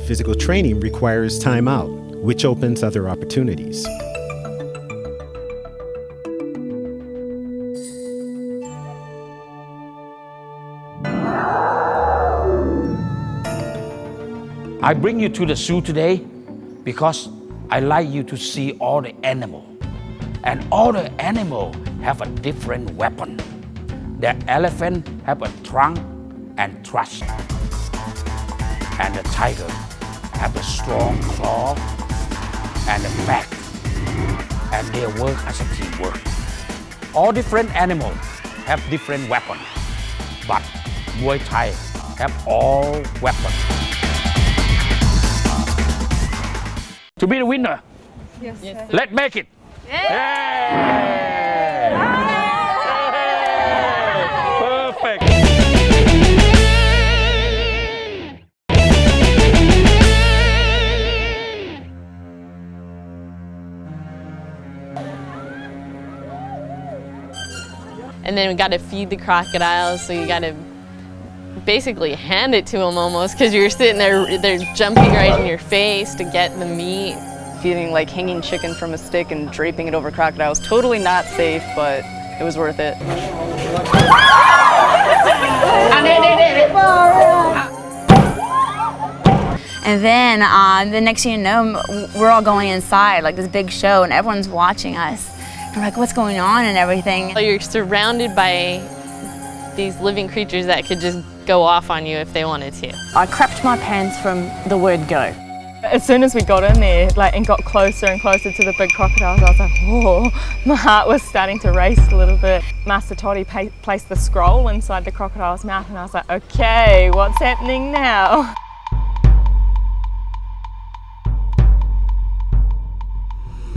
Physical training requires time out, which opens other opportunities. I bring you to the zoo today because I like you to see all the animals. And all the animals have a different weapon. The elephant have a trunk and thrust. And the tiger have a strong claw and a back. And they work as a teamwork. All different animals have different weapons. But Muay Thai have all weapons. To be the winner, yes, let's make it. Yeah. Perfect. And then we got to feed the crocodiles, so you got to basically hand it to them almost, because you're sitting there, they're jumping right in your face to get the meat. Feeling like hanging chicken from a stick and draping it over crocodiles. Totally not safe, but it was worth it. And then the next thing you know, we're all going inside, like this big show, and everyone's watching us. We're like, what's going on and everything. So you're surrounded by these living creatures that could just go off on you if they wanted to. I crapped my pants from the word go. As soon as we got in there, and got closer and closer to the big crocodiles, I was like, whoa, my heart was starting to race a little bit. Master Toddy placed the scroll inside the crocodile's mouth, and I was like, okay, what's happening now?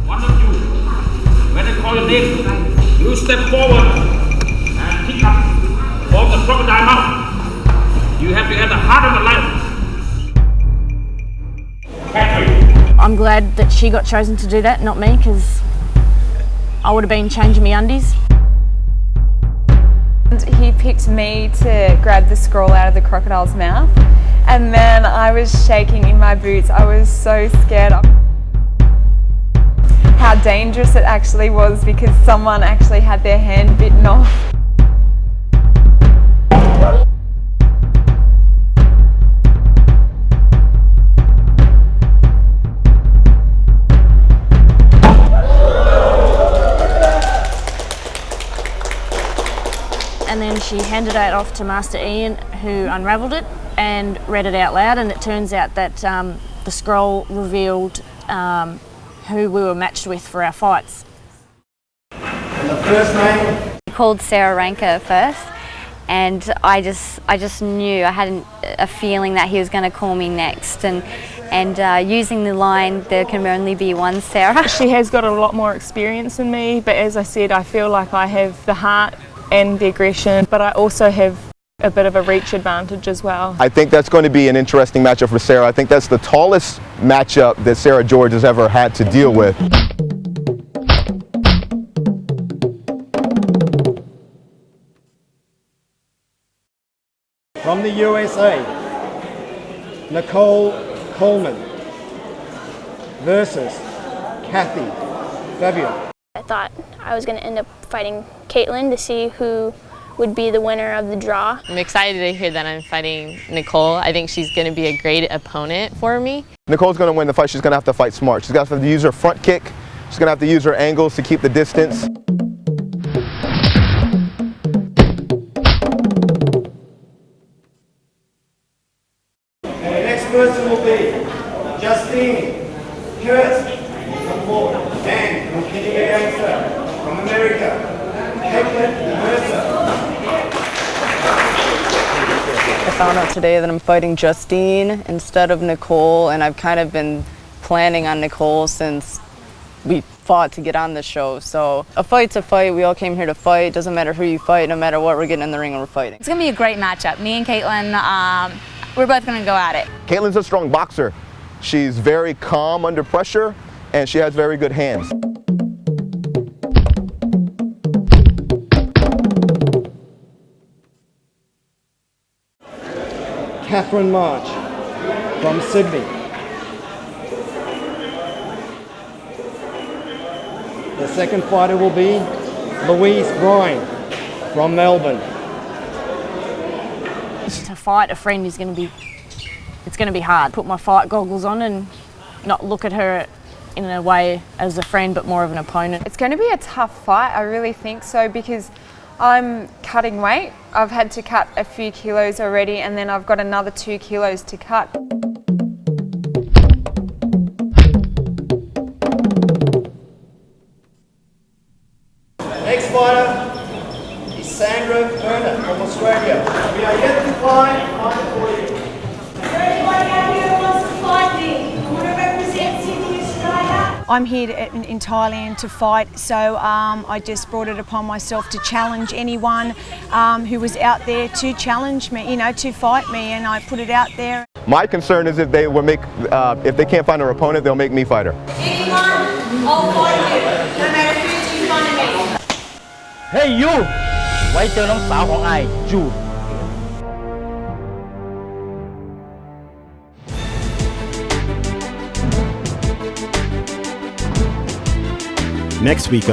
One of you, when I call your name, you step forward and pick up from the crocodile mouth. You have to have the heart of the lion. I'm glad that she got chosen to do that, not me, because I would have been changing my undies. He picked me to grab the scroll out of the crocodile's mouth, and then I was shaking in my boots. I was so scared how dangerous it actually was, because someone actually had their hand bitten off. And then she handed it off to Master Ian, who unravelled it and read it out loud, and it turns out that the scroll revealed who we were matched with for our fights. And the first name? I called Sarah Ranker first, and I just knew, I had a feeling that he was going to call me next, and using the line, there can only be one Sarah. She has got a lot more experience than me, but as I said, I feel like I have the heart and the aggression, but I also have a bit of a reach advantage as well. I think that's going to be an interesting matchup for Sarah. I think that's the tallest matchup that Sarah George has ever had to deal with. From the USA, Nicole Coleman versus Kathy Fabio. I thought I was going to end up fighting Caitlin to see who would be the winner of the draw. I'm excited to hear that I'm fighting Nicole. I think she's going to be a great opponent for me. Nicole's going to win the fight. She's going to have to fight smart. She's going to have to use her front kick. She's going to have to use her angles to keep the distance. And the next person will be Justine Kurtz from Florida, and from Kenya Gangster from America, Caitlin Mercer. I found out today that I'm fighting Justine instead of Nicole, and I've kind of been planning on Nicole since we fought to get on the show. So a fight's a fight. We all came here to fight. Doesn't matter who you fight, no matter what, we're getting in the ring and we're fighting. It's going to be a great matchup. Me and Caitlin, we're both going to go at it. Caitlin's a strong boxer. She's very calm under pressure, and she has very good hands. Catherine March from Sydney. The second fighter will be Louise Bryan from Melbourne. To fight a friend is going to be hard. Put my fight goggles on and not look at her in a way as a friend but more of an opponent. It's going to be a tough fight, I really think so, because I'm cutting weight. I've had to cut a few kilos already and then I've got another 2 kilos to cut. Next fighter is Sandra Verner from Australia. We are yet to find a fighter for you. Is there anybody out here who wants to fight me? I want to represent Sydney, Australia. I'm here in Thailand to fight, so I just brought it upon myself to challenge anyone who was out there to challenge me, to fight me, and I put it out there. My concern is if they can't find their opponent, they'll make me fight her. Anyone, I'll fight you, no matter who's in front of me. Hey you ไว้เจอน้องสาวของไอจู Next week on